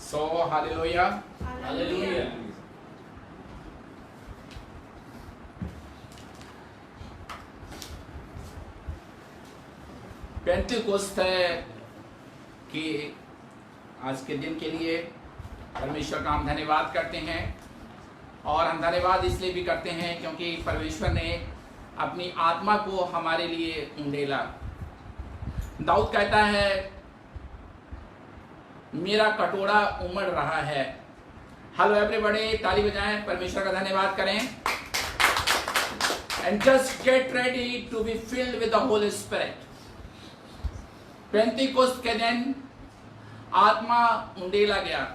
So, hallelujah. Hallelujah. पेंटिकोस्त कि आज के दिन के लिए परमेश्वर का हम धन्यवाद करते हैं। और हम धन्यवाद इसलिए भी करते हैं क्योंकि परमेश्वर ने अपनी आत्मा को हमारे लिए उंडेला। दाऊद कहता है, मेरा कटोरा उमड़ रहा है। हेलो एवरीबॉडी, ताली बजाएं, परमेश्वर का धन्यवाद करें। And just get ready to be filled with the holy spirit. Pentecost के दिन आत्मा उंडेला गया।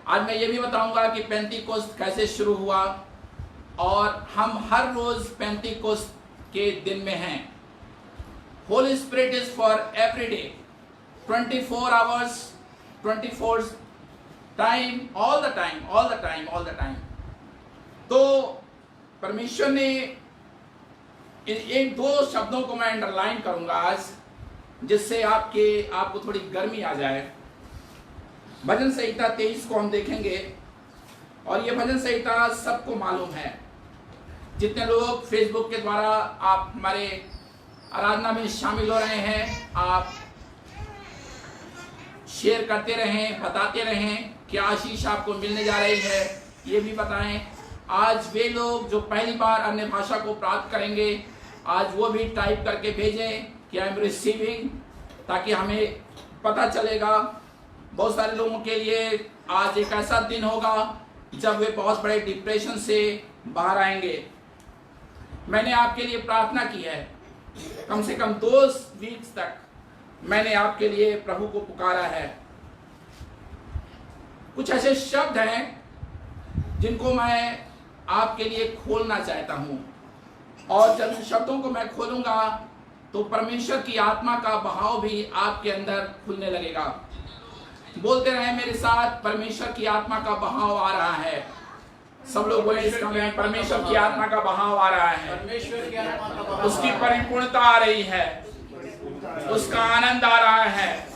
आज मैं ये भी बताऊंगा कि पेंटिकोस्त कैसे शुरू हुआ और हम हर रोज पेंटिकोस्त के दिन में हैं। Holi spirit is for every day, 24 hours, 24 time, all the time, all the time, all the time. तो परमेश्वर ने एक दो शब्दों को मैं अंडरलाइन करूंगा आज, जिससे आपको थोड़ी गर्मी आ जाए। भजन संहिता 23 को हम देखेंगे और ये भजन संहिता सबको मालूम है। जितने लोग फेसबुक के द्वारा आप हमारे आराधना में शामिल हो रहे हैं, आप शेयर करते रहें, बताते रहें क्या आशीष आपको मिलने जा रही है, ये भी बताएं। आज वे लोग जो पहली बार अन्य भाषा को प्राप्त करेंगे, आज वो भी टाइप करके भेजें कि आई एम रिसीविंग, ताकि हमें पता चलेगा। बहुत सारे लोगों के लिए आज एक ऐसा दिन होगा जब वे बहुत बड़े डिप्रेशन से बाहर आएंगे। मैंने आपके लिए प्रार्थना की है, कम से कम 2 वीक्स तक मैंने आपके लिए प्रभु को पुकारा है। कुछ ऐसे शब्द हैं जिनको मैं आपके लिए खोलना चाहता हूं, और जब इन शब्दों को मैं खोलूंगा तो परमेश्वर की आत्मा का बहाव भी आपके अंदर खुलने लगेगा। बोलते रहे मेरे साथ, परमेश्वर की आत्मा का बहाव आ रहा है। सब लोग बोले इसका में, परमेश्वर की आत्मा का बहाव आ रहा है, परमेश्वर की आत्मा का बहाव, उसकी परिपूर्णता आ रही है, उसका आनंद आ रहा है।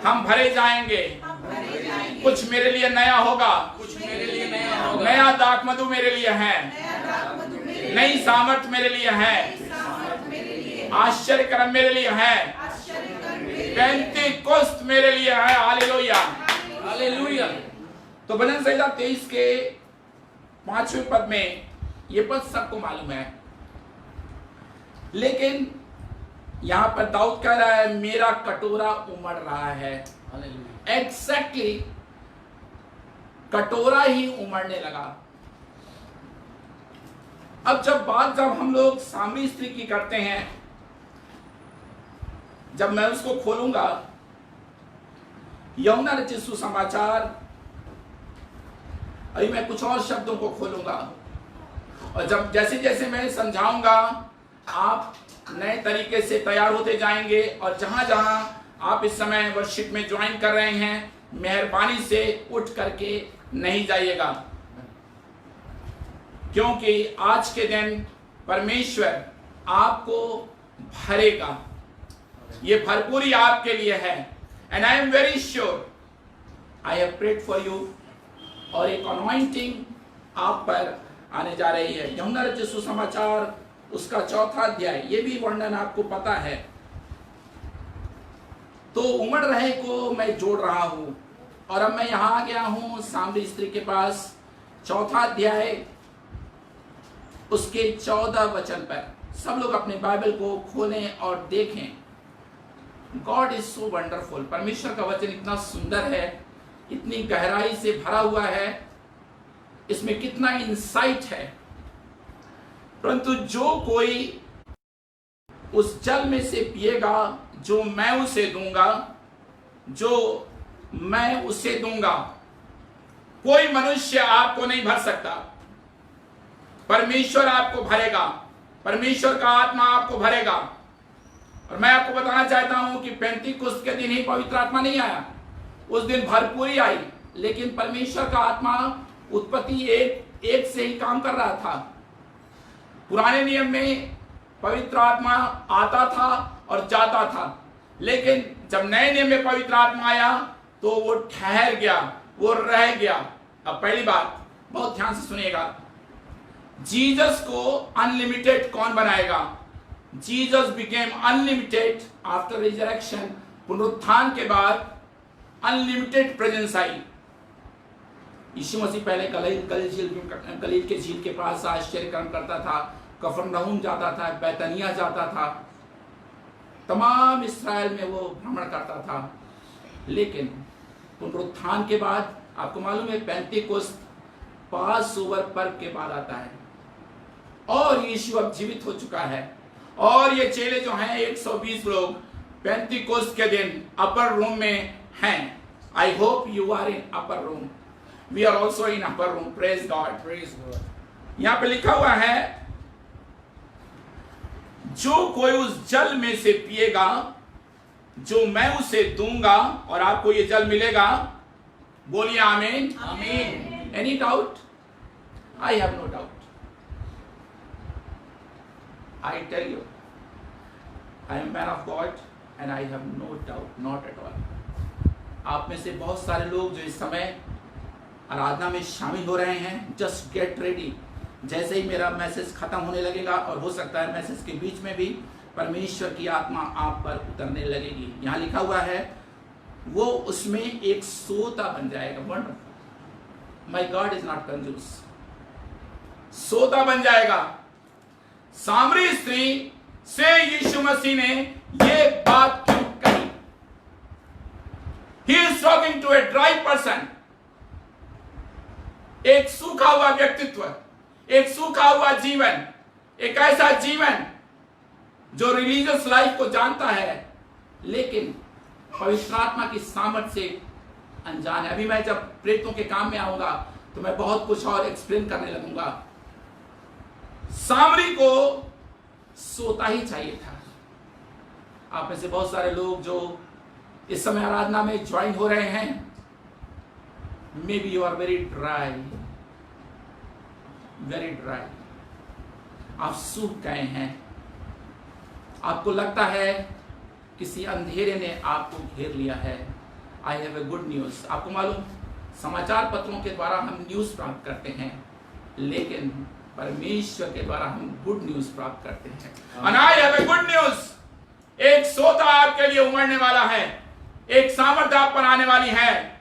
हम भरे जाएंगे, कुछ मेरे लिए नया होगा, कुछ मेरे लिए नया होगा, नया दाखमधु मेरे लिए है, नई सामर्थ मेरे लिए है, आश्चर्य कर्म मेरे लिए है, पेंटिकोस्त मेरे लिए है। Hallelujah, hallelujah. तो भजन संहिता 23 के 5वें पद में ये पद सबको मालूम है, लेकिन यहां पर दाऊद कह रहा है मेरा कटोरा उमड़ रहा है। हालेलुया। एग्जैक्टली कटोरा ही उमड़ने लगा। अब जब हम लोग सामरी स्त्री की करते हैं, जब मैं उसको खोलूंगा, यूहन्ना रचित सुसमाचार, अभी मैं कुछ और शब्दों को खोलूंगा, और जब जैसे जैसे मैं समझाऊंगा आप नए तरीके से तैयार होते जाएंगे। और जहां जहां आप इस समय वर्शिप में ज्वाइन कर रहे हैं, मेहरबानी से उठ करके नहीं जाइएगा, क्योंकि आज के दिन परमेश्वर आपको भरेगा। ये भरपूरी आपके लिए है। And I am very sure, I have prayed for you, और एक अनॉइंटिंग आप पर आने जा रही है। यूहन्ना रचित सुसमाचार उसका 4था अध्याय, ये भी वर्णन आपको पता है। तो उमड़ रहे को मैं जोड़ रहा हूं, और अब मैं यहां आ गया हूं सामरी स्त्री के पास, 4था अध्याय उसके 14 वचन पर। सब लोग अपने बाइबल को खोलें और देखें। God is so wonderful. परमेश्वर का वचन इतना सुंदर है, इतनी गहराई से भरा हुआ है, इसमें कितना इंसाइट है। परंतु जो कोई उस जल में से पिएगा जो मैं उसे दूंगा, जो मैं उसे दूंगा, कोई मनुष्य आपको नहीं भर सकता। परमेश्वर आपको भरेगा, परमेश्वर का आत्मा आपको भरेगा। और मैं आपको बताना चाहता हूं कि पेंटिकोस्त के दिन ही पवित्र आत्मा नहीं आया, उस दिन भरपूरी आई, लेकिन परमेश्वर का आत्मा उत्पत्ति एक से ही काम कर रहा था। पुराने नियम में पवित्र आत्मा आता था और जाता था, लेकिन जब नए नियम में पवित्र आत्मा आया तो वो ठहर गया, वो रह गया। अब पहली बात बहुत ध्यान से सुनिएगा, जीसस को अनलिमिटेड कौन बनाएगा? Jesus became unlimited after resurrection. पुनरुत्थान के बाद अनलिमिटेड प्रेजेंस आई। यीशु मसीह पहले गलील के झील के पास आश्चर्य कर्म करता था, कफरनहूम जाता था, बैतनिया जाता था, तमाम इस्राएल में वो भ्रमण करता था। लेकिन पुनरुत्थान के बाद आपको मालूम है पेंतीकोस्त पासओवर पर्व के बाद आता है और यीशु अब जीवित हो चुका है। और ये चेले जो हैं 120 लोग पेंतीकोस्त के दिन अपर रूम में हैं। I hope you are in upper room. We are also in upper room. Praise God. Praise God. यहां पे लिखा हुआ है, जो कोई उस जल में से पिएगा जो मैं उसे दूंगा और आपको ये जल मिलेगा। बोलिए आमीन। आमीन। Any doubt? I have no doubt. I tell you, I am man of God and I have no doubt, not at all. आप में से बहुत सारे लोग जो इस समय आराधना में शामिल हो रहे हैं, जस्ट गेट रेडी। जैसे ही मेरा मैसेज खत्म होने लगेगा, और हो सकता है मैसेज के बीच में भी परमेश्वर की आत्मा आप पर उतरने लगेगी। यहां लिखा हुआ है वो उसमें एक सोता बन जाएगा। Wonderful. My God is not कंजूस। सोता बन जाएगा। सामरी स्त्री से यीशु मसीह ने ये बात क्यों कही? He is talking to a dry person. एक सूखा हुआ व्यक्तित्व, एक सूखा हुआ जीवन, एक ऐसा जीवन जो रिलीजियस लाइफ को जानता है लेकिन पवित्र आत्मा की सामर्थ से अनजान है। अभी मैं जब प्रेरितों के काम में आऊंगा तो मैं बहुत कुछ और एक्सप्लेन करने लगूंगा। सामरी को सोता ही चाहिए था। आप में से बहुत सारे लोग जो इस समय आराधना में ज्वाइन हो रहे हैं, maybe you are very dry, very dry. आप सूख गए हैं। आपको लगता है किसी अंधेरे ने आपको घेर लिया है। I have a good news. आपको मालूम, समाचार पत्रों के द्वारा हम न्यूज प्राप्त करते हैं, लेकिन परमेश्वर के द्वारा हम गुड न्यूज प्राप्त करते हैं। And I have a good news. एक सोता आपके लिए उमड़ने वाला है, एक सामर्थ आप पर आने वाली है।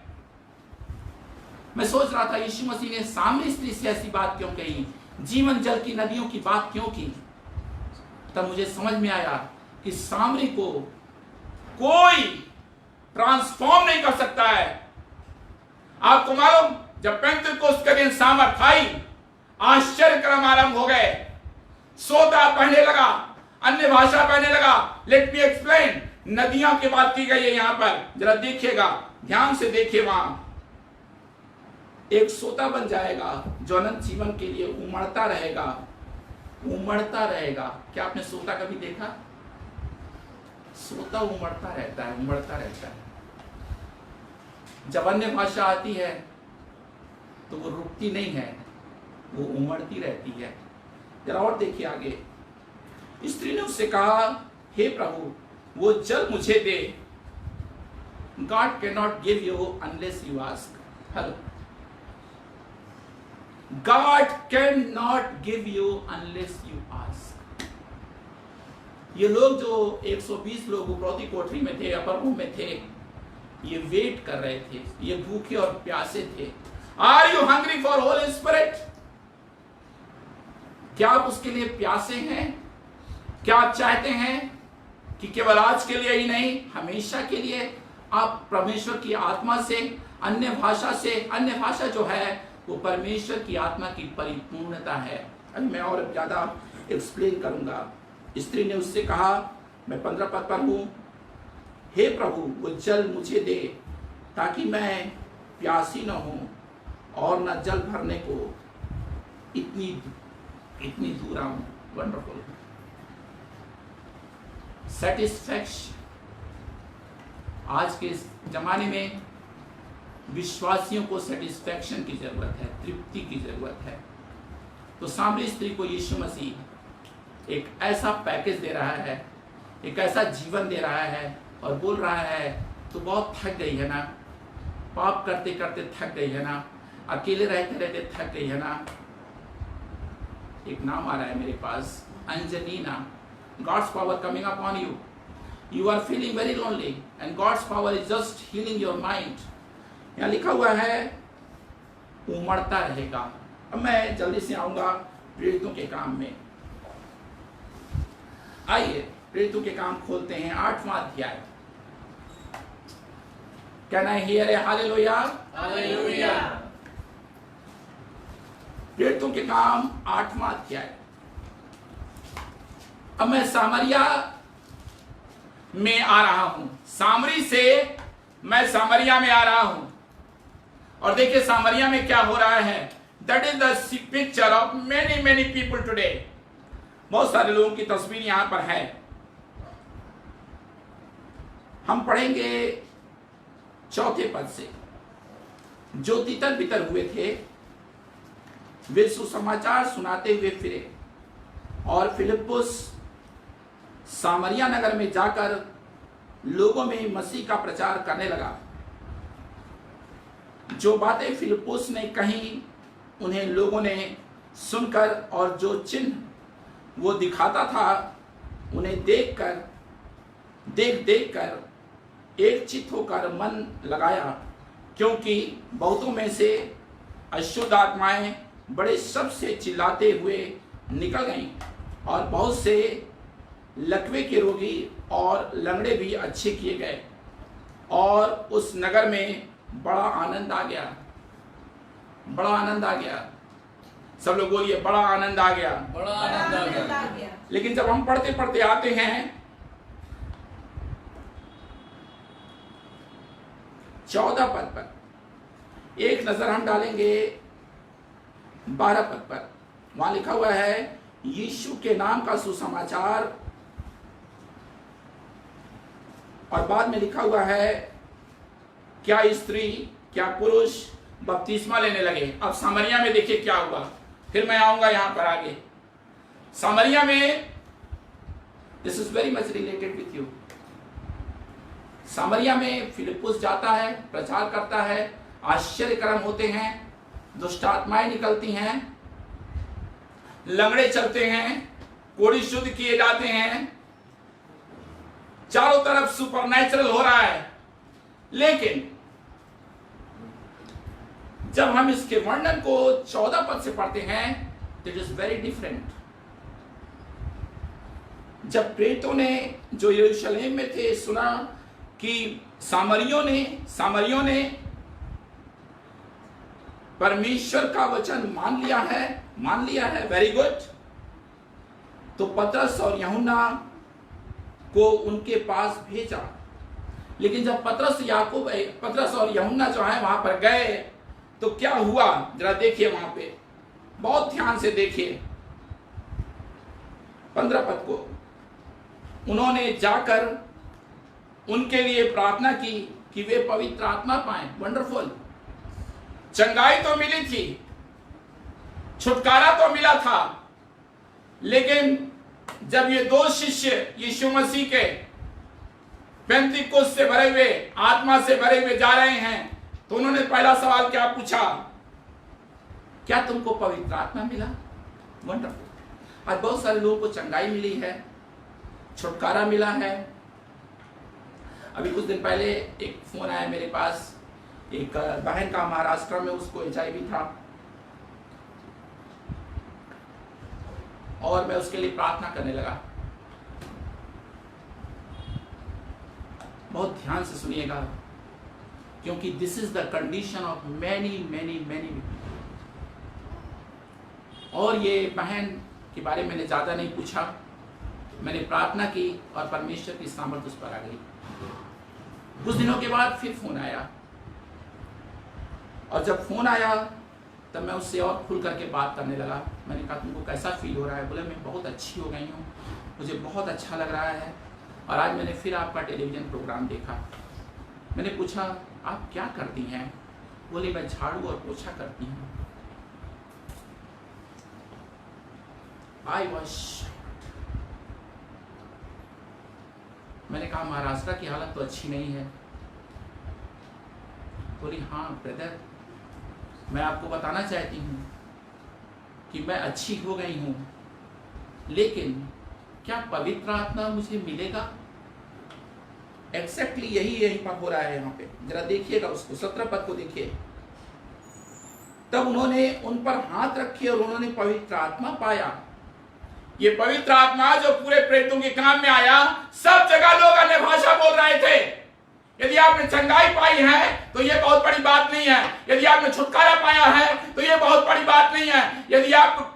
मैं सोच रहा था यीशु मसीह ने सामरी स्त्री से ऐसी बात क्यों कही, जीवन जल की नदियों की बात क्यों की? तब मुझे समझ में आया कि सामरी को कोई ट्रांसफॉर्म नहीं कर सकता है। आपको मालूम, जब पेंतीकोस्त के दिन सामर्थ आई, आश्चर्य क्रम आरंभ हो गए। सोता पहने लगा, अन्य भाषा पहने लगा। Let me explain. नदियों की बात की गई है यहां पर, जरा देखिएगा, ध्यान से देखिए। वहां एक सोता बन जाएगा जो अनंत जीवन के लिए उमड़ता रहेगा, उमड़ता रहेगा। क्या आपने सोता कभी देखा? सोता उमड़ता रहता है, उमड़ता रहता है। जब अन्य भाषा आती है तो वो रुकती नहीं है, वो उमड़ती रहती है। जरा और देखिए आगे। स्त्री ने उससे कहा, हे प्रभु, वो जल मुझे दे। God can not give you unless you ask. Hello, God cannot give you unless you ask. ये लोग जो 120 लोग उपरोक्ति कोठरी में थे, अपर रूम में थे, ये वेट कर रहे थे, ये भूखे और प्यासे थे। Are you hungry for Holy Spirit? क्या आप उसके लिए प्यासे हैं? क्या आप चाहते हैं कि केवल आज के लिए ही नहीं, हमेशा के लिए आप परमेश्वर की आत्मा से, अन्य भाषा से, अन्य भाषा जो है वो परमेश्वर की आत्मा की परिपूर्णता है। अभी मैं और ज्यादा एक्सप्लेन करूंगा। स्त्री ने उससे कहा, मैं 15 पद पर हूं, हे प्रभु, वो जल मुझे दे ताकि मैं प्यासी न हूं और न जल भरने को इतनी दूर आऊं। वंडरफुल। सेटिस्फैक्शन। आज के जमाने में विश्वासियों को सेटिस्फैक्शन की जरूरत है, तृप्ति की जरूरत है। तो सामरी स्त्री को यीशु मसीह एक ऐसा पैकेज दे रहा है, एक ऐसा जीवन दे रहा है और बोल रहा है, तो बहुत थक गई है ना, पाप करते करते थक गई है ना, अकेले रहते रहते थक गई है ना, एक नाम आ रहा है मेरे पास, Angelina. God's power coming upon you, you are feeling very lonely and God's power is just healing your mind. यहाँ लिखा हुआ है उमड़ता रहेगा। अब मैं जल्दी से आऊंगा प्रेरितों के काम में। आइए प्रेरितों के काम खोलते हैं, 8वां अध्याय। Can I hear A hallelujah? Hallelujah. प्रेरितों के काम 8वां अध्याय। अब मैं सामरिया में आ रहा हूं, सामरी से मैं सामरिया में आ रहा हूं, और देखिए सामरिया में क्या हो रहा है। That is the picture of many many people today. बहुत सारे लोगों की तस्वीर यहां पर है। हम पढ़ेंगे 4 पद से। जो तितर बितर हुए थे वे सुसमाचार सुनाते हुए फिरे, और फिलिप्पुस सामरिया नगर में जाकर लोगों में मसीह का प्रचार करने लगा। जो बातें फिलिप्पुस ने कही उन्हें लोगों ने सुनकर, और जो चिन्ह वो दिखाता था उन्हें देख कर एक चित्त होकर मन लगाया, क्योंकि बहुतों में से अशुद्ध आत्माएं बड़े शब्द से चिल्लाते हुए निकल गईं, और बहुत से लकवे के रोगी और लंगड़े भी अच्छे किए गए, और उस नगर में बड़ा आनंद आ गया। बड़ा आनंद आ गया। सब लोग बोलिए बड़ा आनंद आ गया। बड़ा आनंद आ गया। लेकिन जब हम पढ़ते पढ़ते आते हैं 14 पद पर, एक नजर हम डालेंगे 12 पद पर। वहां लिखा हुआ है यीशु के नाम का सुसमाचार, और बाद में लिखा हुआ है क्या स्त्री क्या पुरुष बपतिस्मा लेने लगे। अब सामरिया में देखिए क्या हुआ, फिर मैं आऊंगा यहां पर आगे। सामरिया में this is very much related with you. Samaria में फिलिप्पुस जाता है, प्रचार करता है, आश्चर्य कर्म होते हैं, दुष्ट आत्माएं निकलती हैं, लंगड़े चलते हैं, कोढ़ी शुद्ध किए जाते हैं, चारों तरफ सुपरनैचुरल हो रहा है। लेकिन जब हम इसके वर्णन को 14 पद से पढ़ते हैं, इट इज वेरी डिफरेंट। जब प्रेरितों ने जो यरूशलेम में थे सुना कि सामरियों ने परमेश्वर का वचन मान लिया है, वेरी गुड, तो पतरस और यूहन्ना को उनके पास भेजा। लेकिन जब पतरस और यूहन्ना जो है वहां पर गए तो क्या हुआ जरा देखिए, वहां पे बहुत ध्यान से देखिए 15 पद को। उन्होंने जाकर उनके लिए प्रार्थना की कि वे पवित्र आत्मा पाएं। वंडरफुल। चंगाई तो मिली थी, छुटकारा तो मिला था, लेकिन जब ये 2 शिष्य यीशु मसीह के पेंतीकोस्त से भरे हुए, आत्मा से भरे हुए जा रहे हैं, तो उन्होंने पहला सवाल क्या पूछा? क्या तुमको पवित्र आत्मा मिला? वंडरफुल। आज बहुत सारे लोगों को चंगाई मिली है, छुटकारा मिला है। अभी कुछ दिन पहले एक फोन आया मेरे पास, एक बहन का, महाराष्ट्र में, उसको HIV था, और मैं उसके लिए प्रार्थना करने लगा। बहुत ध्यान से सुनिएगा, क्योंकि this is the condition of many many many. और ये बहन के बारे में मैंने ज्यादा नहीं पूछा, मैंने प्रार्थना की और परमेश्वर की सामर्थ उस पर आ गई। कुछ दिनों के बाद फिर फोन आया, और जब फोन आया तब मैं उससे और खुल करके बात करने लगा। मैंने कहा तुमको कैसा फील हो रहा है? बोले मैं बहुत अच्छी हो गई हूँ, मुझे बहुत अच्छा लग रहा है, और आज मैंने फिर आपका टेलीविज़न प्रोग्राम देखा। मैंने पूछा आप क्या करती हैं? बोले मैं झाड़ू और पोछा करती हूँ। आई वॉज, मैंने कहा महाराष्ट्र की हालत तो अच्छी नहीं है, बोली हाँ ब्रदर, मैं आपको बताना चाहती हूँ कि मैं अच्छी हो गई हूँ, लेकिन क्या पवित्र आत्मा मुझे मिलेगा? एक्जैक्टली यही पर हो रहा है यहाँ पे। जरा देखिएगा उसको, 17 पद को देखिए। तब उन्होंने उन पर हाथ रखे और उन्होंने पवित्र आत्मा पाया। ये पवित्र आत्मा जो पूरे प्रेतों के काम में आया, सब जगह लोग अन्य भाषा बोल रहे थे। यदि आपने चंगाई पाई है तो ये बहुत बड़ी बात नहीं है। यदि आपने छुटकारा पाया है तो ये बहुत बड़ी बात नहीं है। यदि आप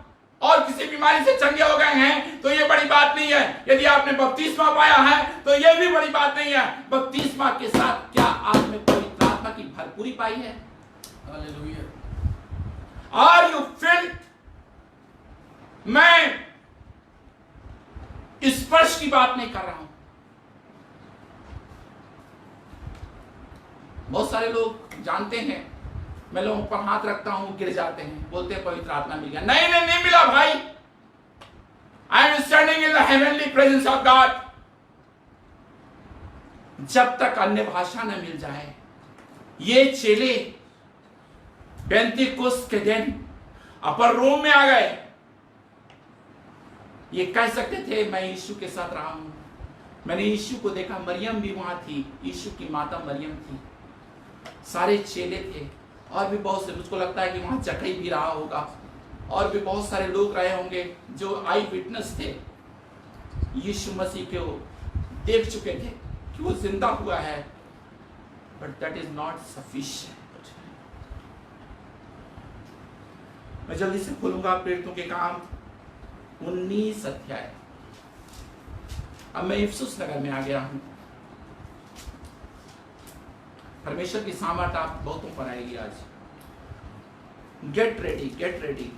और किसी बीमारी से चंगे हो गए हैं तो ये बड़ी बात नहीं है। यदि आपने बपतिस्मा पाया है तो ये भी बड़ी बात नहीं है। बपतिस्मा के साथ क्या आपने पवित्र आत्मा की भरपूरी पाई है? हालेलुया। Are you filled? मैं स्पर्श की बात नहीं कर रहा हूं। बहुत सारे लोग जानते हैं, मैं लोगों पर हाथ रखता हूं, गिर जाते हैं, बोलते हैं पवित्र आत्मा मिल गया। नहीं मिला भाई। I am standing in the heavenly presence of God. जब तक अन्य भाषा न मिल जाए। ये चेले पेंतीकोस्त के दिन अपर रूम में आ गए। ये कह सकते थे मैं यीशु के साथ रहा हूं, मैंने यीशु को देखा। मरियम भी वहां थी, यीशु की माता मरियम थी, सारे चेले थे, और भी बहुत से, मुझको लगता है कि वहां जकई भी रहा होगा, और भी बहुत सारे लोग रहे होंगे जो आई विटनेस थे। यीशु मसीह को देख चुके थे कि वो जिंदा हुआ है, but that is not sufficient. मैं जल्दी से खोलूंगा प्रेरितों के काम 19 अध्याय। अब मैं इफिसुस नगर में आ गया हूं। परमेश्वर की सामर्थ आप बहुतों पर आएगी आज। Get ready, get ready.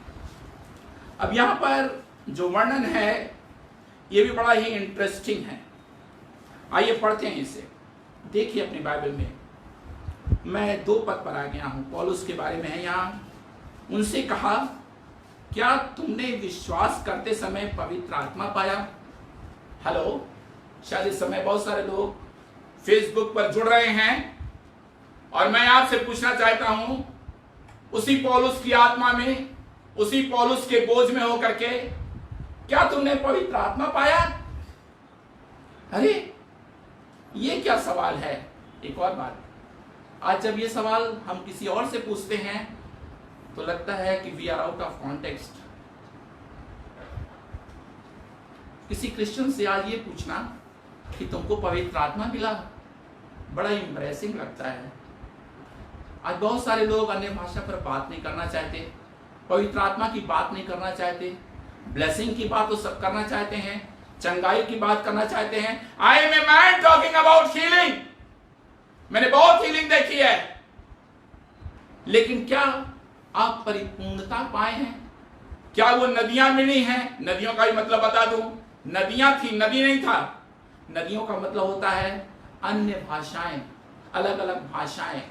अब यहां पर जो वर्णन है ये भी बड़ा ही इंटरेस्टिंग है। आइए पढ़ते हैं इसे। देखिए अपनी बाइबल में, मैं 2 पद पर आ गया हूं। पौलुस के बारे में है यहाँ। उनसे कहा, क्या तुमने विश्वास करते समय पवित्र आत्मा पाया? हेलो, शायद इस समय बहुत सारे लोग फेसबुक पर जुड़ रहे हैं, और मैं आपसे पूछना चाहता हूं, उसी पौलुस की आत्मा में, उसी पौलुस के बोझ में होकर के क्या तुमने पवित्र आत्मा पाया? अरे ये क्या सवाल है? एक और बात, आज जब ये सवाल हम किसी और से पूछते हैं तो लगता है कि we are out of context. किसी क्रिश्चियन से आज ये पूछना कि तुमको पवित्र आत्मा मिला, बड़ा इंप्रेसिंग लगता है। आज बहुत सारे लोग अन्य भाषा पर बात नहीं करना चाहते, पवित्र आत्मा की बात नहीं करना चाहते, ब्लेसिंग की बात तो सब करना चाहते हैं, चंगाई की बात करना चाहते हैं। I am a man talking about healing. मैंने बहुत हीलिंग देखी है, लेकिन क्या आप परिपूर्णता पाए हैं? क्या वो नदियां मिली हैं? नदियों का भी मतलब बता दूं, नदियां थी, नदी नहीं था। नदियों का मतलब होता है अन्य भाषाएं, अलग अलग भाषाएं।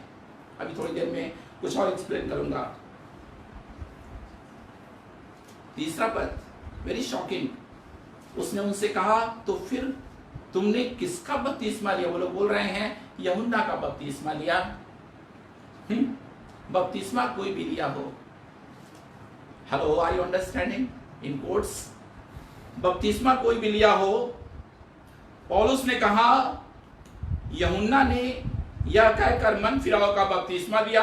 अभी थोड़ी देर में कुछ और एक्सप्लेन करूंगा। तीसरा पद वेरी शॉकिंग। उसने उनसे कहा, तो फिर तुमने किसका बपतिस्मा लिया? वो लोग बोल रहे हैं यूहन्ना का बपतिस्मा लिया। बपतिस्मा कोई भी लिया हो। Hello, are you understanding? In quotes, बपतिस्मा कोई भी लिया हो। पौलुस ने कहा यूहन्ना ने यह कहकर मन फिराव का बपतिस्मा दिया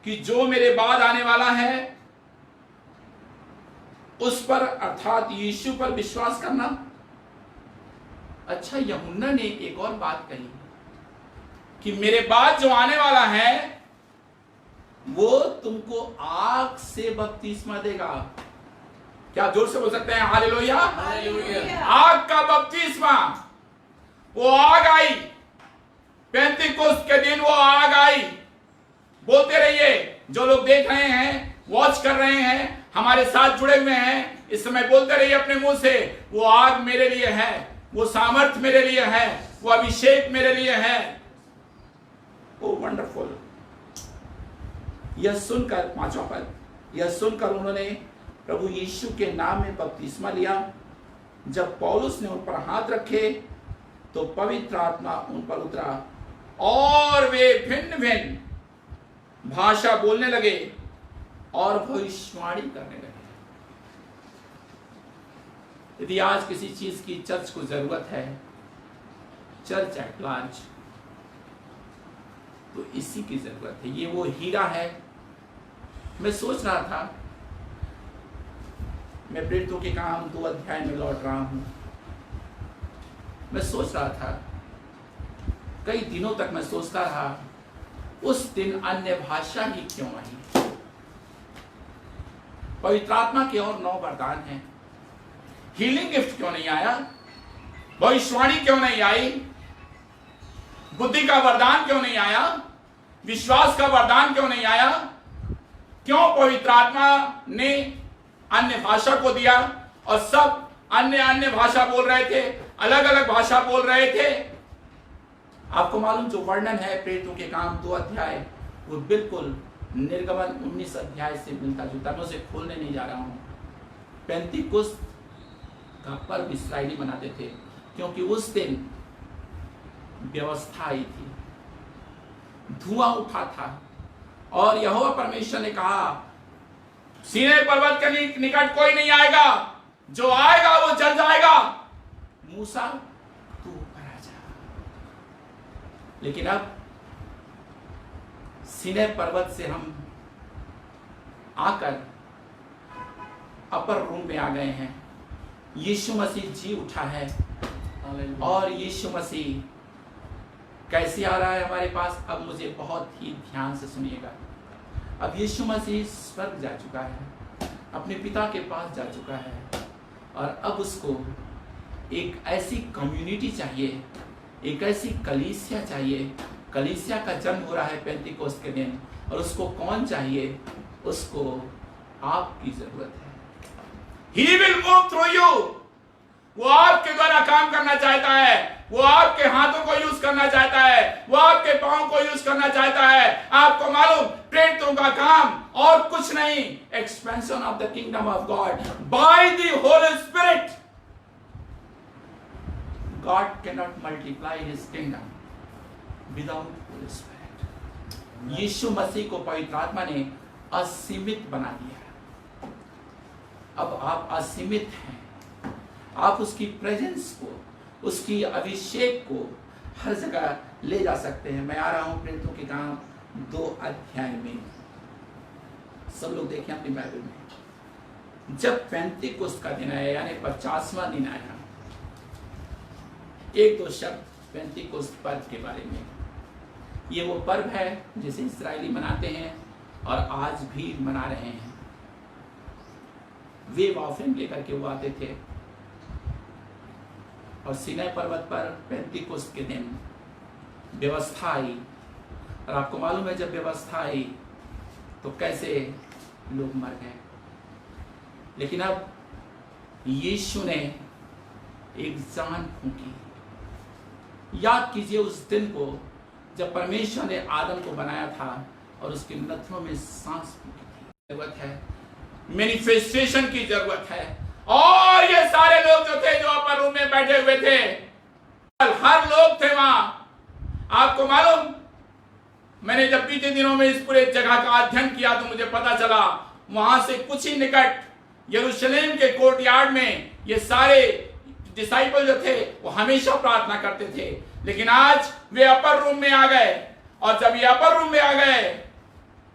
कि जो मेरे बाद आने वाला है उस पर, अर्थात यीशु पर विश्वास करना। अच्छा, यूहन्ना ने एक और बात कही कि मेरे बाद जो आने वाला है वो तुमको आग से बपतिस्मा देगा। क्या जोर से बोल सकते हैं हालेलुया? हालेलुया। आग का बपतिस्मा। वो आग आई, पेंतीकोस्त के दिन वो आग आई। बोलते रहिए, जो लोग देख रहे हैं, वॉच कर रहे हैं, हमारे साथ जुड़े हुए हैं, इस समय बोलते रहिए अपने मुंह से, वो आग मेरे लिए है, वो सामर्थ मेरे लिए है, वो अभिषेक मेरे लिए है। ओ वंडरफुल। यह सुनकर, 5वां पद, यह सुनकर उन्होंने प्रभु यीशु के नाम में बपतिस्मा लिया। जब पौलुस ने उन पर हाथ रखे तो पवित्र आत्मा उन पर उतरा और वे भिन्न भिन्न भाषा बोलने लगे और भविष्यवाणी करने लगे। यदि आज किसी चीज की चर्च को जरूरत है, चर्च एट लार्ज, तो इसी की जरूरत है। ये वो हीरा है। मैं सोच रहा था, मैं प्रेरितों के काम 2 अध्याय में लौट रहा हूं। मैं सोच रहा था, कई दिनों तक मैं सोचता रहा, उस दिन अन्य भाषा ही क्यों आई। पवित्र आत्मा के और 9 वरदान हैं, हीलिंग गिफ्ट क्यों नहीं आया, भविष्यवाणी क्यों नहीं आई, बुद्धि का वरदान क्यों नहीं आया, विश्वास का वरदान क्यों नहीं आया। क्यों पवित्र आत्मा ने अन्य भाषा को दिया और सब अन्य भाषा बोल रहे थे, अलग अलग भाषा बोल रहे थे। आपको मालूम, जो वर्णन है प्रेरितों के काम 2 अध्याय, वो बिल्कुल निर्गमन 19 अध्याय से मिलता जुलता। मैं उसे खोलने नहीं जा रहा हूं। पेंतीकोस्त का पर्व इस्राएली मनाते थे क्योंकि उस दिन व्यवस्था आई थी, धुआं उठा था और यहोवा परमेश्वर ने कहा, सीनै पर्वत के निकट कोई नहीं आएगा, जो आएगा वो जल जाएगा। मूसा तू ऊपर आ जा। लेकिन अब सीनै पर्वत से हम आकर अपर रूम में आ गए हैं। यीशु मसीह जी उठा है और यीशु मसीह कैसे आ रहा है हमारे पास। अब मुझे बहुत ही ध्यान से सुनिएगा। अब यीशु मसीह स्वर्ग जा चुका है, अपने पिता के पास जा चुका है और अब उसको एक ऐसी कम्युनिटी चाहिए, एक ऐसी कलीसिया चाहिए। कलीसिया का जन्म हो रहा है पेंतीकोस्त के दिन और उसको कौन चाहिए? उसको आपकी जरूरत है। He will move through you। वो आपके द्वारा काम करना चाहता है, वो आपके हाथों को यूज करना चाहता है, वो आपके पांव को यूज करना चाहता है। आपको मालूम, प्रेरितों का काम और कुछ नहीं, expansion of the kingdom of God by the holy spirit. God cannot multiply his kingdom without Holy Spirit। यीशु मसीह को पवित्र आत्मा ने असीमित बना दिया। अब आप असीमित हैं। आप उसकी प्रेजेंस को, उसकी अभिषेक को हर जगह ले जा सकते हैं। मैं आ रहा हूं प्रेरितों के काम 2 अध्याय में। सब लोग देखें अपनी बाइबल में। जब पेंतीकोस्त का दिन आया, यानी 50वां दिन आया, 1-2 शब्द पेंतीकोस्त पर्व के बारे में। ये वो पर्व है जिसे इस्राएली मनाते हैं और आज भी मना रहे हैं। वेव ऑफरिंग लेकर के वो आते थे और सीनै पर्वत पर पेंतीकोस्त के दिन व्यवस्था आई। और आपको मालूम है, जब व्यवस्था आई तो कैसे लोग मर गए। लेकिन अब यीशु ने एक जान फूंकी। याद कीजिए उस दिन को जब परमेश्वर ने आदम को बनाया था और उसके नथनों में सांस फूंकी थी। जरूरत है, मैनिफेस्टेशन की जरूरत है। और ये सारे लोग जो थे, जो अपर रूम में बैठे हुए थे, हर लोग थे वहां। आपको मालूम, मैंने जब बीते दिनों में इस पूरे जगह का अध्ययन किया तो मुझे पता चला, वहां से कुछ ही निकट यरूशलेम के कोर्टयार्ड में ये सारे डिसाइपल जो थे वो हमेशा प्रार्थना करते थे। लेकिन आज वे अपर रूम में आ गए और जब ये अपर रूम में आ गए,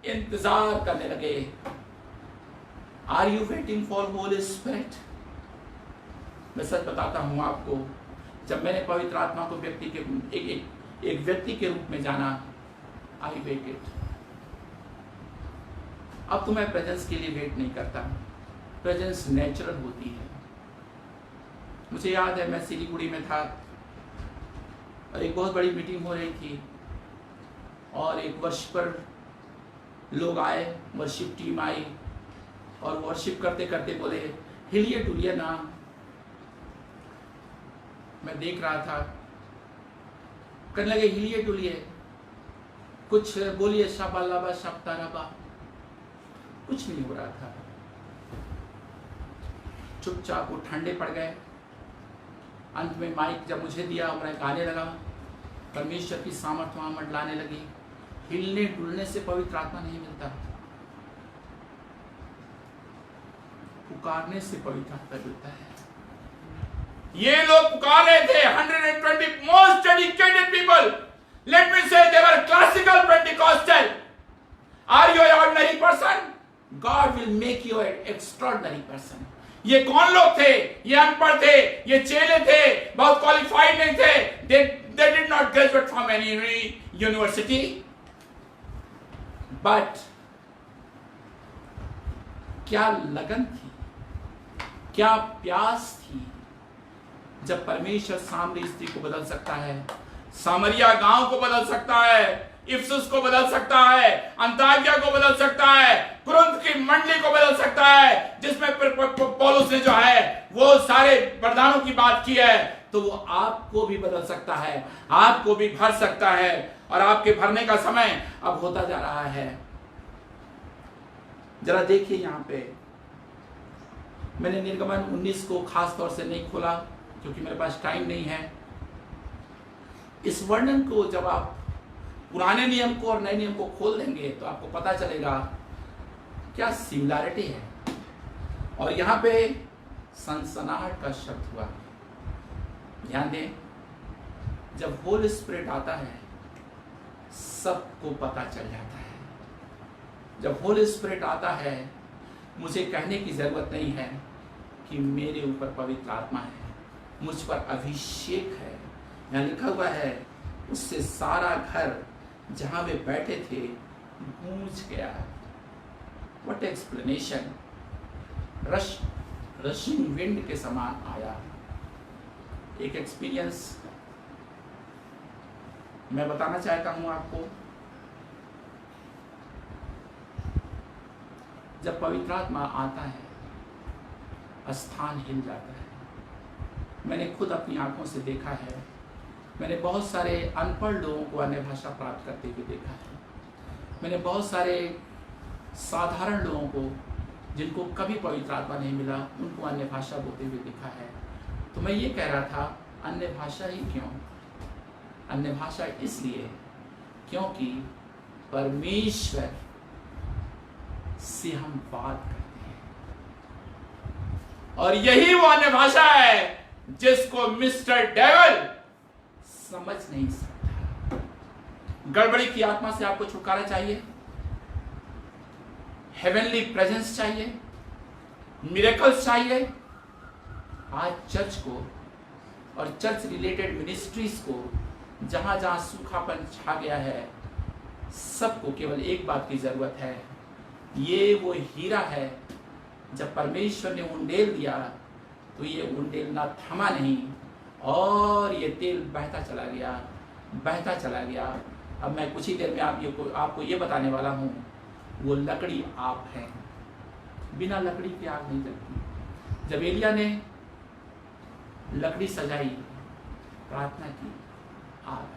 इंतजार करने लगे। Are you waiting for Holy Spirit? मैं सच बताता हूं आपको, जब मैंने पवित्र आत्मा को व्यक्ति के एक व्यक्ति के रूप में जाना, आई वेटेड। अब तो मैं प्रेजेंस के लिए वेट नहीं करता। प्रेजेंस नेचुरल होती है। मुझे याद है, मैं सिलीगुड़ी में था और एक बहुत बड़ी मीटिंग हो रही थी और एक वर्शिपर लोग आए, वर्शिप टीम आई और वर्शिप करते करते बोले, हिलिए डुलिए ना। मैं देख रहा था, कहने लगे हिलिए डुलिए, कुछ बोलिए शाबा लाबा शाब्ता रबा। कुछ नहीं हो रहा था। चुपचाप वो ठंडे पड़ गए। अंत में माइक जब मुझे दिया, मैं गाने लगा, परमेश्वर की सामर्थ वहां मंडलाने लगी। हिलने डुलने से पवित्र आत्मा नहीं मिलता, पुकारने से पवित्र आत्मा मिलता है। ये लोग पुकार रहे थे 120 most dedicated people, let me say they were classical Pentecostal. Are you an ordinary person? God will make you an extraordinary person. ये कौन लोग थे? ये अनपढ़ थे, ये चेले थे, बहुत क्वालिफाइड नहीं थे, they did not graduate from any university, but क्या लगन थी, क्या प्यास थी। जब परमेश्वर सामरी स्त्री को बदल सकता है, सामरिया गांव को बदल सकता है, इफसुस को बदल सकता है, अंताकिया को बदल सकता है, कुरिन्थ की मंडली को बदल सकता है, जिसमें पौलुस ने जो है वो सारे वरदानों की बात की है, तो वो आपको भी बदल सकता है, आपको भी भर सकता है। और आपके भरने का समय अब होता जा रहा है। जरा देखिए यहाँ पे, मैंने निर्गमन 19 को खास तौर से नहीं खोला क्योंकि मेरे पास टाइम नहीं है। इस वर्णन को जब आप पुराने नियम को और नए नियम को खोल देंगे तो आपको पता चलेगा क्या सिमिलैरिटी है। और यहाँ पे सनसनाहट का शब्द हुआ। ध्यान दें, जब होली स्पिरिट आता है सबको पता चल जाता है। जब होली स्पिरिट आता है, मुझे कहने की जरूरत नहीं है कि मेरे ऊपर पवित्र आत्मा है, मुझ पर अभिषेक है। यहाँ लिखा हुआ है, उससे सारा घर जहां वे बैठे थे गूंज गया। What explanation! रशिंग विंड के समान आया। एक एक्सपीरियंस मैं बताना चाहता हूं आपको। जब पवित्र आत्मा आता है, स्थान हिल जाता है। मैंने खुद अपनी आंखों से देखा है। मैंने बहुत सारे अनपढ़ लोगों को अन्य भाषा प्राप्त करते हुए देखा है। मैंने बहुत सारे साधारण लोगों को, जिनको कभी पवित्र आत्मा नहीं मिला, उनको अन्य भाषा बोलते हुए देखा है। तो मैं ये कह रहा था, अन्य भाषा ही क्यों? अन्य भाषा इसलिए क्योंकि परमेश्वर से हम बात करते हैं, और यही वो अन्य भाषा है जिसको मिस्टर डेविल समझ नहीं सकता। गड़बड़ी की आत्मा से आपको छुटकारा चाहिए, हेवनली प्रेजेंस चाहिए, मिरेकल्स चाहिए। आज चर्च को और चर्च रिलेटेड मिनिस्ट्रीज को, जहां जहां सूखापन छा गया है, सबको केवल एक बात की जरूरत है। ये वो हीरा है, जब परमेश्वर ने उंडेल दिया तो ये उंडेल ना थमा नहीं, और ये तेल बहता चला गया, बहता चला गया। अब मैं कुछ ही देर में आपको ये बताने वाला हूँ, वो लकड़ी आप हैं। बिना लकड़ी की आग नहीं जलती। जब एलिया ने लकड़ी सजाई, प्रार्थना की, आग,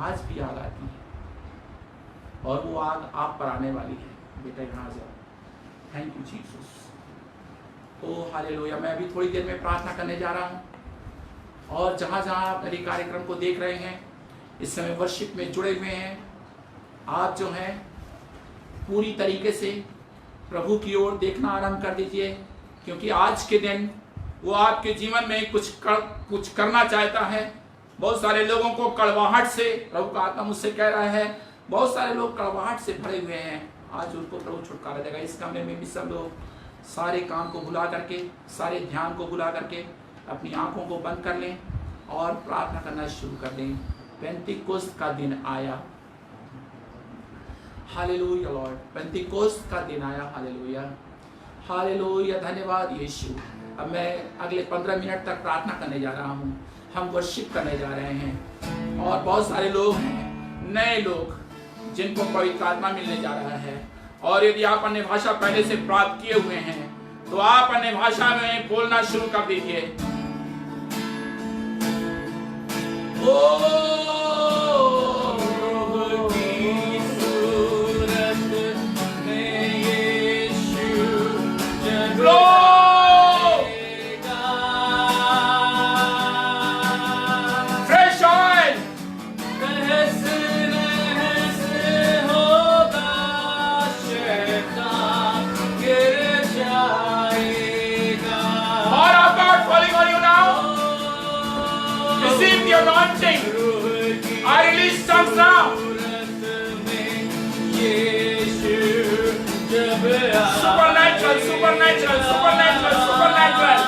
आज भी आग आती है, और वो आग आप पर आने वाली है। बेटा यहाँ जाओ। Thank you Jesus. O hallelujah. मैं अभी थोड़ी देर में प्रार्थना करने जा रहा हूँ, और जहाँ जहाँ आप मेरे कार्यक्रम को देख रहे हैं, इस समय वर्शिप में जुड़े हुए हैं, आप जो हैं पूरी तरीके से प्रभु की ओर देखना आरंभ कर दीजिए, क्योंकि आज के दिन वो आपके जीवन में कुछ करना चाहता है। बहुत सारे लोगों को कड़वाहट से, प्रभु का आत्मा मुझसे कह रहा है, बहुत सारे लोग कड़वाहट से भरे हुए हैं। आज उनको प्रभु छुटकारा देगा। इस कमरे में भी सब लोग सारे काम को भुला करके, सारे ध्यान को भुला करके अपनी आंखों को बंद कर लें और प्रार्थना करना शुरू कर दें। पेंटिकोस्ट का दिन आया। Hallelujah Lord. पेंटिकोस्ट का दिन आया। Hallelujah, hallelujah. धन्यवाद यीशु। अब मैं अगले 15 मिनट तक प्रार्थना करने जा रहा हूँ। हम वर्शिप करने जा रहे हैं, और बहुत सारे लोग हैं, नए लोग, जिनको पवित्र आत्मा मिलने जा रहा है। और यदि आप अन्य भाषा पहले से प्राप्त किए हुए हैं, तो आप अन्य भाषा में बोलना शुरू कर दीजिए। Fresh oil, anointing. I release tongues now. Supernatural, supernatural, supernatural, supernatural.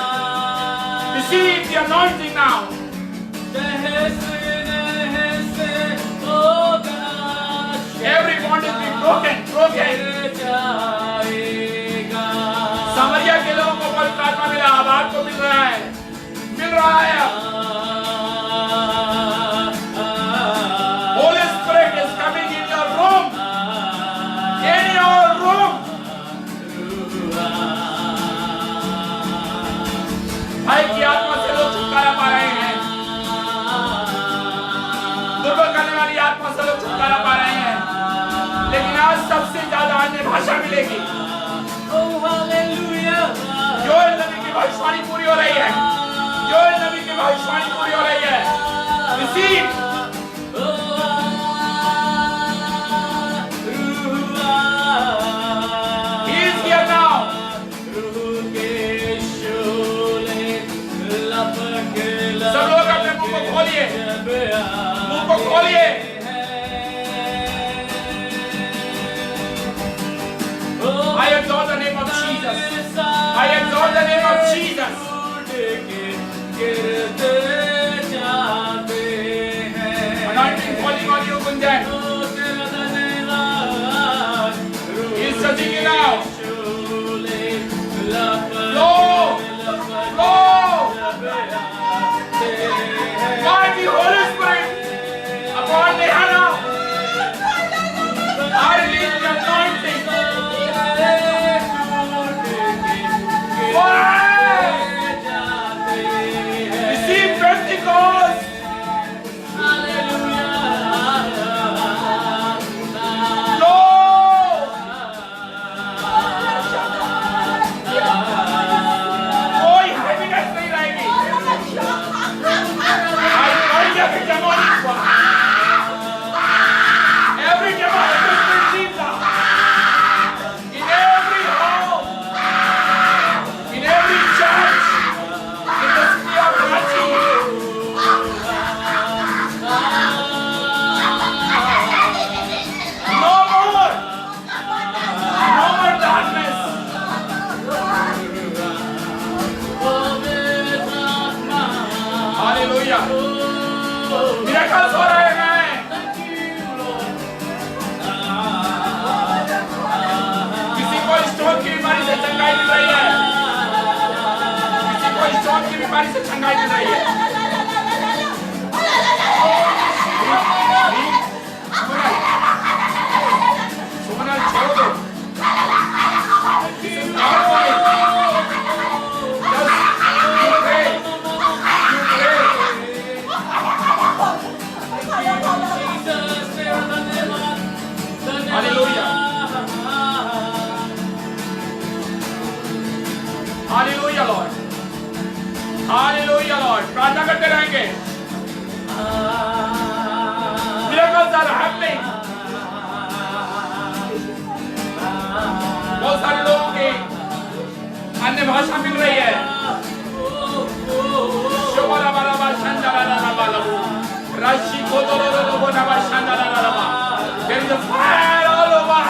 Receive the anointing now. Every bondage be broken, broken. समरिया के लोगों को पवित्र आत्मा मिला, अब आपको मिल रहा है, मिल रहा है। Holy Spirit is coming in your room, in your room. भाई की आत्मा से लोग छुटकारा पा रहे हैं, दुर्बल करने वाली आत्मा से लोग छुटकारा पा रहे हैं, लेकिन आज सबसे ज्यादा अन्य भाषा मिलेगी। योएल नबी की भविष्यवाणी पूरी हो रही है, योएल नबी की भविष्यवाणी पूरी हो रही है। Receive. He is here now. सब लोग अपने मुंह को खोलिए, मुंह को खोलिए। I exalt the name of Jesus. I exalt the name of Jesus. Anointing falling on you, Gunjan. He is touching you now. Flow, flow. Mighty Holy Spirit upon Nehana. I release the anointing. Receive Pentecost. Lord. कोई heaviness नहीं रहेगी। Every demonic power, every demonic spirit leaves out. In every home, in every church, in the city of Ranchi. No more darkness. Hallelujah. Miracles हो रहे हैं। किसी को stone की बीमारी से चंगाई मिल रही है, किसी को स्टोन की बीमारी से चंगाई मिल रही है। सुमनल छोड़ दो। Hallelujah. Hallelujah, Lord. Hallelujah, Lord. प्रार्थना करते रहेंगे। Miracles are happening. बहुत सारे लोगों की अन्य भाषा मिल रही है। शोभा बाला बाशंदा बाला बाला राशि को तो रो ना बाशंदा बाला बाला। There is a fire all over.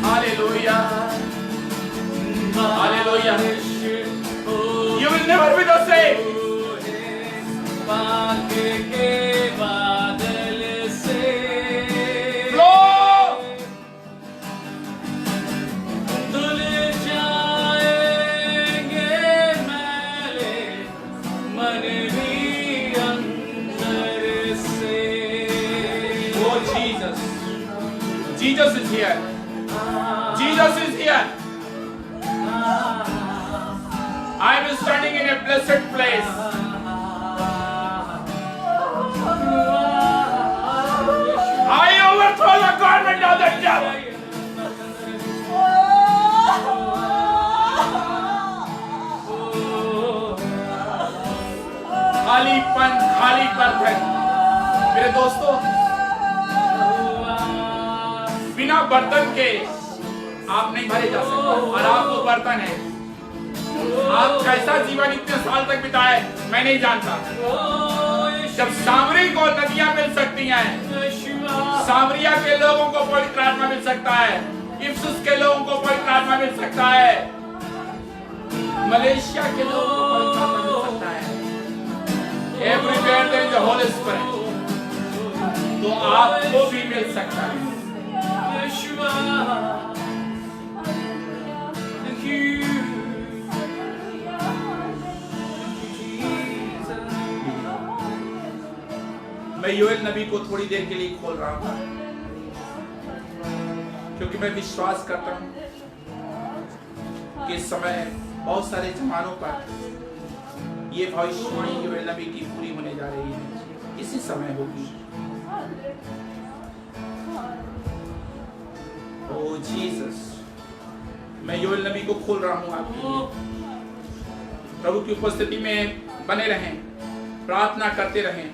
Hallelujah. Hallelujah. You will never be the same. Flow. Oh Jesus. Jesus is here. Jesus is here. I am standing in a blessed place. I overthrow the government of the devil. खाली बर्तन। मेरे दोस्तों, बिना बर्तन के आप नहीं भरे जा सकते और आप वो बर्तन है। आप कैसा जीवन इतने साल तक बिताए मैं नहीं जानता। जब सामरी को नदियां मिल सकती हैं, सामरिया के लोगों को पवित्र आत्मा मिल सकता है, इफसुस के लोगों को पवित्र आत्मा मिल सकता है, मलेशिया के लोगों को पवित्र आत्मा मिल सकता है। Everywhere there is the Holy Spirit, तो आपको भी मिल सकता है। मैं योएल नबी को थोड़ी देर के लिए खोल रहा हूं क्योंकि मैं विश्वास करता हूं कि इस समय बहुत सारे जमानों पर ये भविष्यवाणी योएल नबी की पूरी होने जा रही है। इसी समय होगी। ओ जीसस, मैं योएल नबी को खोल रहा हूं आपके लिए। प्रभु की उपस्थिति में बने रहें, प्रार्थना करते रहें।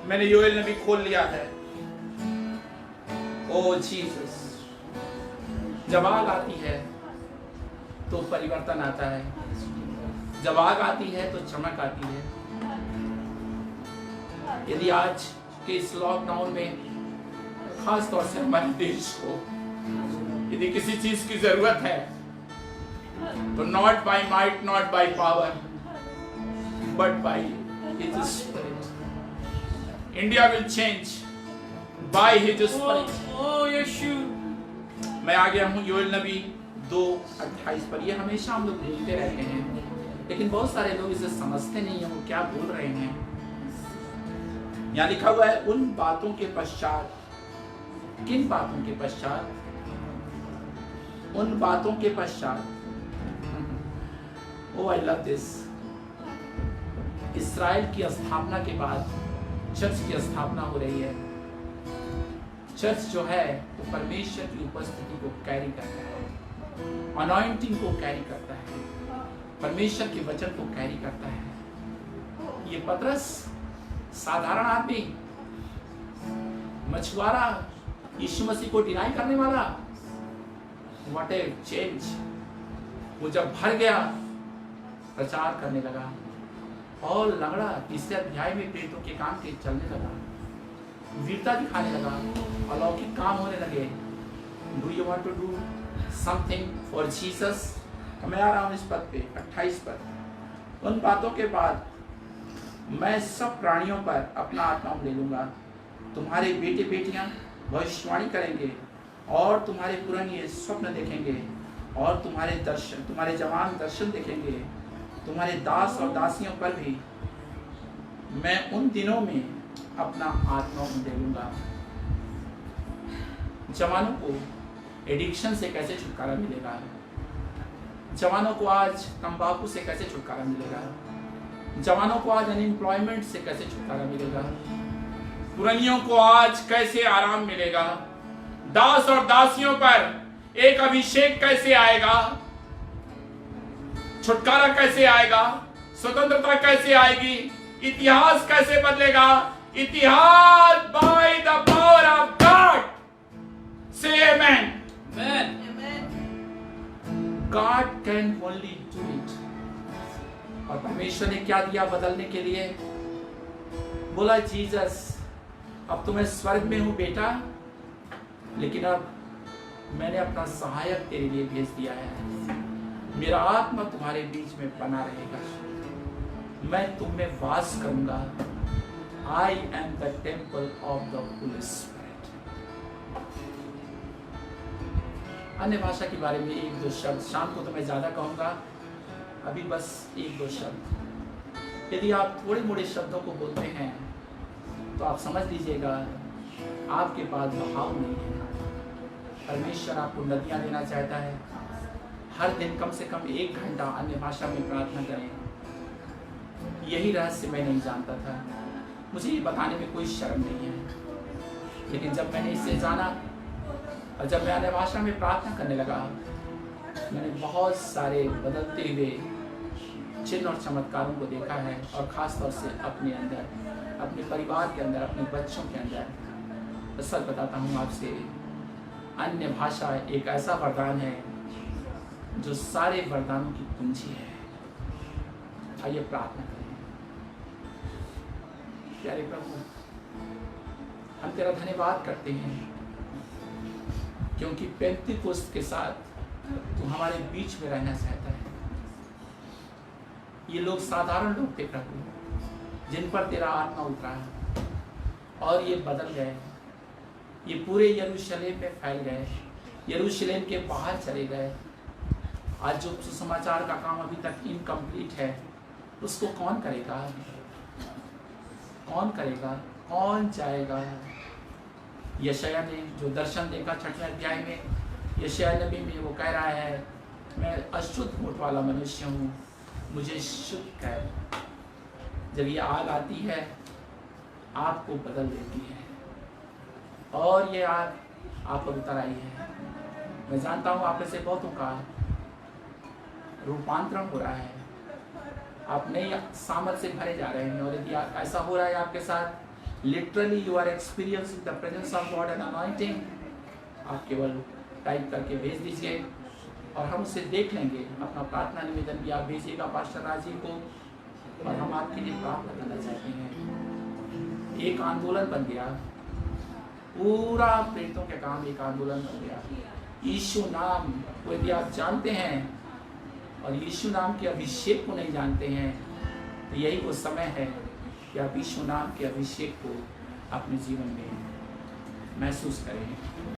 मैंने योएल नबी खोल लिया है। ओ जीसस, जब आग आती है तो परिवर्तन आता है, जब आग आती है तो चमक आती है। यदि आज के इस लॉकडाउन में खास तौर से हमारे देश को यदि किसी चीज की जरूरत है तो not by might, not by power, but by his spirit. India will change by his spirit. मैं आ गया हूं योएल नबी 2:28 पर। ये हमेशा हम लोग बोलते रहते हैं, लेकिन बहुत सारे लोग इसे समझते नहीं है वो क्या बोल रहे हैं। यहाँ लिखा हुआ है, उन बातों के पश्चात। किन बातों के पश्चात? उन बातों के पश्चात। ओ आई लव दिस। इस्राएल की स्थापना के बाद चर्च की स्थापना हो रही है। चर्च जो है वो परमेश्वर की उपस्थिति को कैरी करता है, अनॉइंटिंग को कैरी करता है, परमेश्वर के वचन को कैरी करता है। ये पतरस साधारण आदमी, मछुआरा, यीशु मसीह को डिनाई करने वाला, व्हाट ए चेंज। वो जब भर गया प्रचार करने लगा और लंगड़ा 3 अध्याय में प्रेरितों के काम के चलने लगा, वीरता दिखाने लगा, अलौकिक काम होने लगे। Do you want to do something for Jesus? मैं आ रहा हूं इस पद पे 28 पर। उन बातों के बाद मैं सब प्राणियों पर अपना आत्मा ले लूंगा। तुम्हारे बेटे बेटियां भविष्यवाणी करेंगे और तुम्हारे पुराने स्वप्न देखेंगे और तुम्हारे जवान दर्शन देखेंगे। तुम्हारे दास और दासियों पर भी मैं उन दिनों में अपना आत्मा दे लूंगा। जवानों को एडिक्शन से कैसे छुटकारा मिलेगा? जवानों को आज तंबाकू से कैसे छुटकारा मिलेगा? जवानों को आज अनएम्प्लॉयमेंट से कैसे छुटकारा मिलेगा? पुरानियों को आज कैसे आराम मिलेगा? दास और दासियों पर एक अभिषेक कैसे आएगा? छुटकारा कैसे आएगा? स्वतंत्रता कैसे आएगी? इतिहास कैसे बदलेगा? इतिहास by the power of God. से आमेन। God can only do it। और परमेश्वर ने क्या दिया बदलने के लिए? बोला, जीसस अब तो मैं स्वर्ग में हूं बेटा, लेकिन अब मैंने अपना सहायक तेरे लिए भेज दिया है। मेरा आत्मा तुम्हारे बीच में बना रहेगा, मैं तुम में वास करूंगा। I am the temple of the Holy Spirit। अन्य भाषा के बारे में 1-2 शब्द। शाम को तो मैं ज्यादा कहूंगा, अभी बस 1-2 शब्द। यदि आप थोड़े मोड़े शब्दों को बोलते हैं तो आप समझ लीजिएगा आपके पास बहाव नहीं है। परमेश्वर आपको नदियां देना चाहता है। हर दिन कम से कम 1 घंटा अन्य भाषा में प्रार्थना करें। यही रहस्य मैं नहीं जानता था, मुझे ये बताने में कोई शर्म नहीं है, लेकिन जब मैंने इसे जाना और जब मैं अन्य भाषा में प्रार्थना करने लगा, मैंने बहुत सारे बदलते हुए चिन्ह और चमत्कारों को देखा है, और खास तौर से अपने अंदर, अपने परिवार के अंदर, अपने बच्चों के अंदर। सच बताता हूँ आपसे, अन्य भाषा एक ऐसा वरदान है जो सारे वरदानों की कुंजी है। आइए प्रार्थना करें। प्यारे प्रभु, हम तेरा धन्यवाद करते हैं क्योंकि पेंतीकोस्त के साथ तू हमारे बीच में रहना चाहता है। ये लोग साधारण लोग थे प्रभु, जिन पर तेरा आत्मा उतरा और ये बदल गए। ये पूरे यरूशलेम में फैल गए, यरूशलेम के बाहर चले गए। आज जो सुसमाचार का काम अभी तक इनकम्प्लीट है, उसको कौन करेगा? कौन करेगा? कौन जाएगा? यशायाह ने जो दर्शन देखा 6वें अध्याय में, यशायाह नबी में वो कह रहा है, मैं अशुद्ध होठ वाला मनुष्य हूँ, मुझे शुद्ध कर। जब ये आग आती है, आपको बदल देती है, और ये आग आप पर उतर आई है। मैं जानता हूँ आप में से बहुतों का रूपांतरण हो रहा है, आप नई सामर्थ से भरे जा रहे हैं। और यदि ऐसा हो रहा है आपके साथ, literally you are experiencing the presence of God and anointing, आप केवल टाइप करके भेज दीजिए और हम उसे देख लेंगे। अपना प्रार्थना निवेदन भी आप भेजिएगा पास्टर राजीव को, और हम आपके लिए प्रार्थना करना चाहते हैं। एक आंदोलन बन गया, पूरा प्रेतों के काम एक आंदोलन बन गया। यीशु नाम को यदि आप जानते हैं और यीशु नाम के अभिषेक को नहीं जानते हैं, तो यही वो समय है कि आप यीशु नाम के अभिषेक को अपने जीवन में महसूस करें।